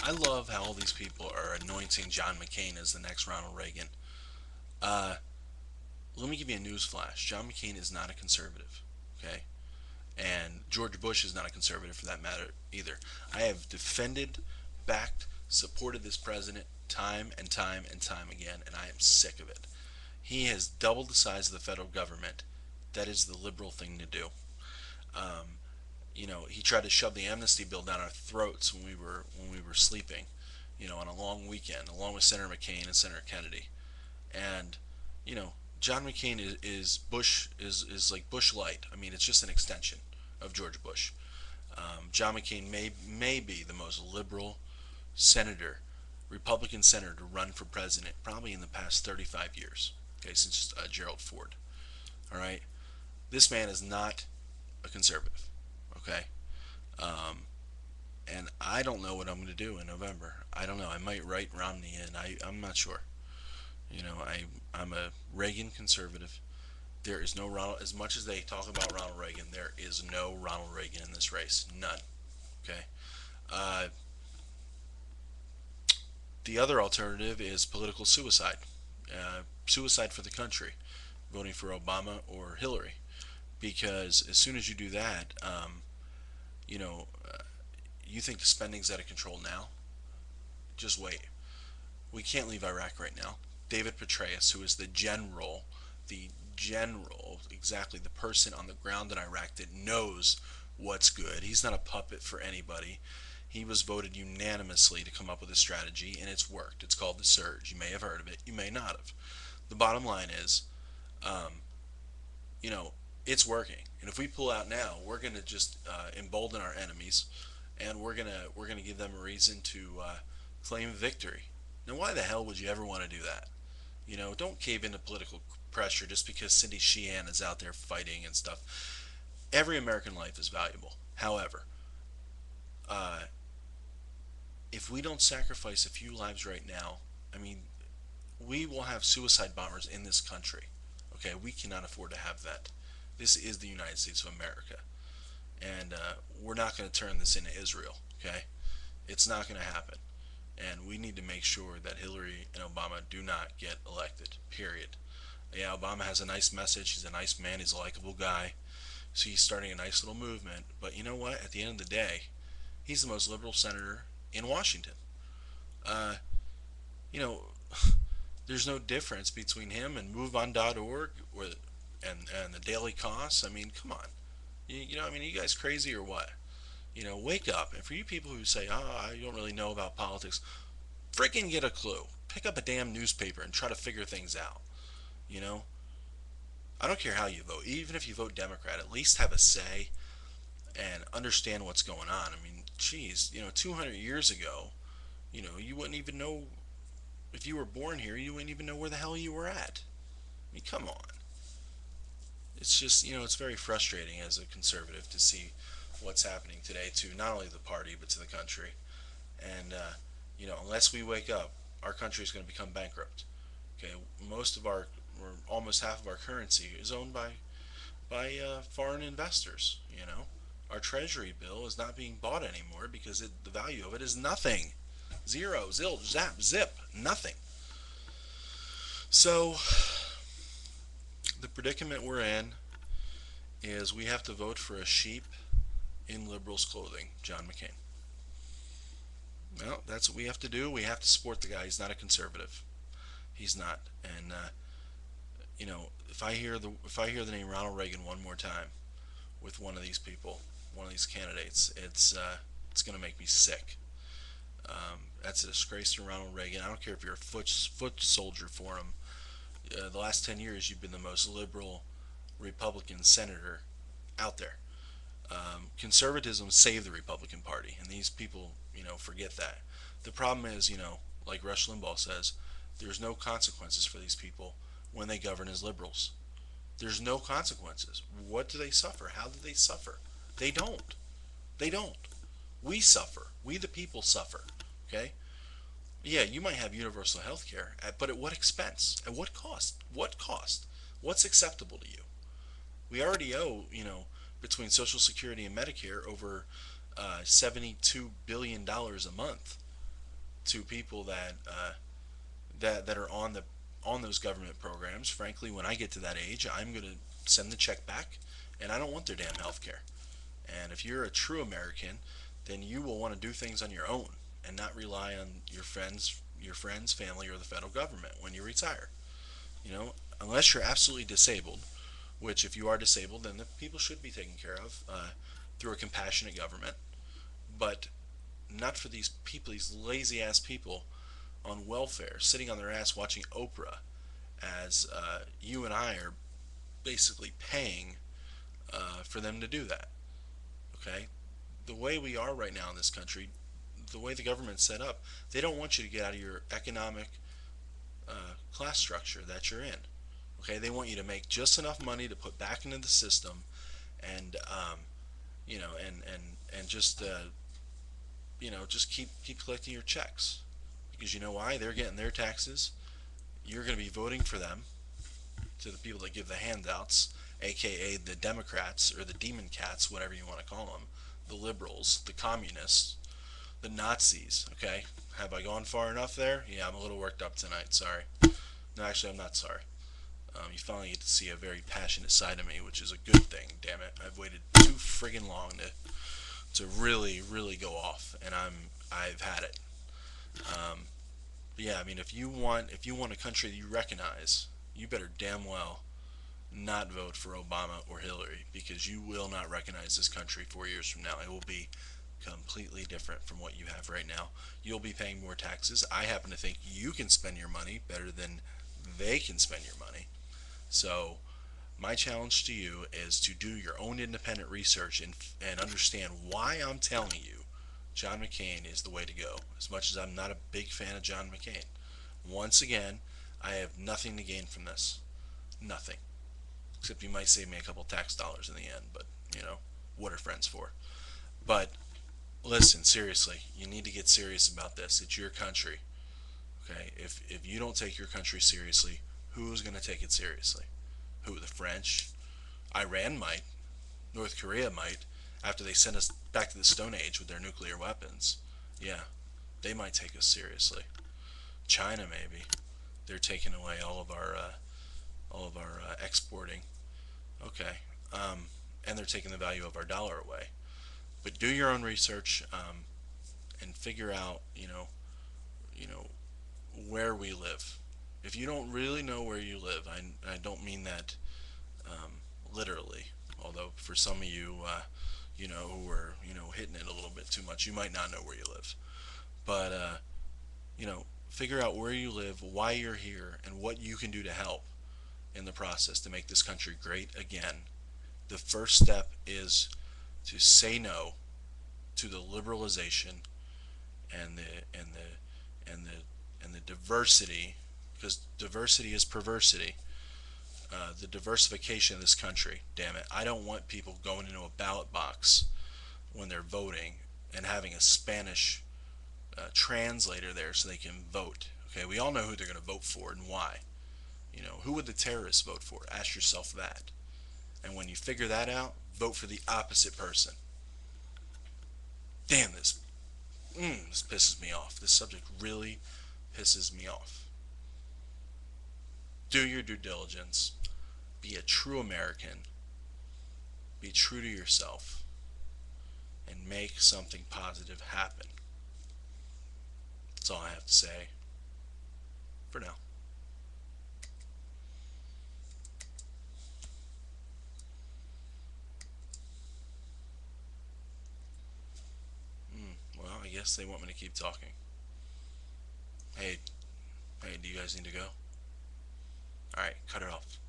I love how all these people are anointing John McCain as the next Ronald Reagan. Uh, Let me give you a news flash. John McCain is not a conservative. Okay? And George Bush is not a conservative for that matter either. I have defended, backed, supported this president time and time and time again, and I am sick of it. He has doubled the size of the federal government. That is the liberal thing to do. Um, he tried to shove the amnesty bill down our throats when we were sleeping, on a long weekend, along with Senator McCain and Senator Kennedy. And you know, John McCain is Bush is like Bush light. I mean, it's just an extension of George Bush. John McCain may be the most liberal senator, Republican senator to run for president probably in the past 35 years. Okay, since Gerald Ford. All right, this man is not a conservative. Okay, um, and I don't know what I'm going to do in November. I don't know. I might write Romney in. I'm not sure. I'm a Reagan conservative. There is no Ronald. As much as they talk about Ronald Reagan, there is no Ronald Reagan in this race. None. Okay. Uh, the other alternative is political suicide. Suicide for the country, voting for Obama or Hillary. Because as soon as you do that, you know, uh, you think the spending's out of control now. Just wait. We can't leave Iraq right now. David Petraeus, who is the general, exactly the person on the ground in Iraq that knows what's good. He's not a puppet for anybody. He was voted unanimously to come up with a strategy, and it's worked. It's called the Surge. You may have heard of it. You may not have. The bottom line is, um, you know, it's working. And if we pull out now, we're going to just embolden our enemies, and we're gonna give them a reason to claim victory. Now, why the hell would you ever want to do that? Don't cave into political pressure just because Cindy Sheehan is out there fighting and stuff. Every American life is valuable. However, uh, if we don't sacrifice a few lives right now, I mean, we will have suicide bombers in this country. Okay, we cannot afford to have that. This is the United States of America, and we're not going to turn this into Israel. Okay, it's not going to happen, and we need to make sure that Hillary and Obama do not get elected. Period. Yeah, Obama has a nice message. He's a nice man. He's a likable guy. So he's starting a nice little movement. But you know what? At the end of the day, he's the most liberal senator in Washington. Uh, you know, there's no difference between him and MoveOn.org and the Daily Costs. I mean, come on. I mean, are you guys crazy or what? Wake up. And for you people who say, "Oh, I don't really know about politics," freaking get a clue. Pick up a damn newspaper and try to figure things out. You know, I don't care how you vote. Even if you vote Democrat, at least have a say and understand what's going on. I mean, geez, 200 years ago, you wouldn't even know if you were born here. You wouldn't even know where the hell you were at. I mean, come on. It's just, it's very frustrating as a conservative to see what's happening today to not only the party but to the country. And unless we wake up, our country is going to become bankrupt. Okay, most of our, or almost half of our currency is owned by foreign investors. Our treasury bill is not being bought anymore because the value of it is nothing, zero, zilch, zap, zip, nothing. So the predicament we're in is we have to vote for a sheep in liberals' clothing, John McCain. Well, that's what we have to do. We have to support the guy. He's not a conservative. He's not. And if I hear the name Ronald Reagan one more time with one of these people, one of these candidates, it's gonna make me sick. That's a disgrace to Ronald Reagan. I don't care if you're a foot soldier for him. The last 10 years, you've been the most liberal Republican senator out there. Conservatism saved the Republican Party, and these people, forget that. The problem is, like Rush Limbaugh says, there's no consequences for these people when they govern as liberals. There's no consequences. What do they suffer? How do they suffer? They don't. They don't. We suffer. We the people suffer. Okay? Yeah, you might have universal health care, but at what expense? At what cost? What cost? What's acceptable to you? We already owe, between Social Security and Medicare over $72 billion a month. to people that are on those government programs. Frankly, when I get to that age, I'm gonna send the check back, and I don't want their damn health care. And if you're a true American, then you will want to do things on your own and not rely on your friends, family, or the federal government when you retire. You know, unless you're absolutely disabled, which if you are disabled, then the people should be taken care of through a compassionate government. But not for these people, these lazy ass people on welfare, sitting on their ass watching Oprah, as you and I are basically paying for them to do that. Okay, the way we are right now in this country, the way the government's set up, they don't want you to get out of your economic class structure that you're in. Okay, they want you to make just enough money to put back into the system, and and just keep collecting your checks, because you know why? They're getting their taxes. You're going to be voting for them, to the people that give the handouts, aka the Democrats or the demon cats, whatever you want to call them, the liberals, the communists, the Nazis. Okay, have I gone far enough there? Yeah, I'm a little worked up tonight. Sorry. No, actually, I'm not sorry. You finally get to see a very passionate side of me, which is a good thing. Damn it, I've waited too friggin' long to really, really go off, and I've had it. Um, but yeah, I mean, if you want a country that you recognize, you better damn well not vote for Obama or Hillary, because you will not recognize this country 4 years from now. It will be completely different from what you have right now. You'll be paying more taxes. I happen to think you can spend your money better than they can spend your money. So my challenge to you is to do your own independent research and understand why I'm telling you John McCain is the way to go. As much as I'm not a big fan of John McCain, once again, I have nothing to gain from this. Nothing. Except you might save me a couple tax dollars in the end, but what are friends for? But listen, seriously, you need to get serious about this. It's your country. Okay? If you don't take your country seriously, who's going to take it seriously? Who? The French? Iran might. North Korea might. After they send us back to the Stone Age with their nuclear weapons. Yeah, they might take us seriously. China maybe. They're taking away all of our exporting. Okay. And they're taking the value of our dollar away. But do your own research, and figure out, you know, where we live. If you don't really know where you live, I don't mean that um, literally. Although for some of you, who are hitting it a little bit too much, you might not know where you live. But figure out where you live, why you're here, and what you can do to help in the process to make this country great again. The first step is to say no to the liberalization and the diversity, because diversity is perversity. The diversification of this country. Damn it, I don't want people going into a ballot box when they're voting and having a Spanish translator there so they can vote. Okay, we all know who they're going to vote for and why. Who would the terrorists vote for? Ask yourself that. And when you figure that out, vote for the opposite person. Damn, this pisses me off. This subject really pisses me off. Do your due diligence. Be a true American. Be true to yourself. And make something positive happen. That's all I have to say for now. Well, I guess they want me to keep talking. Hey, do you guys need to go? Alright, cut it off.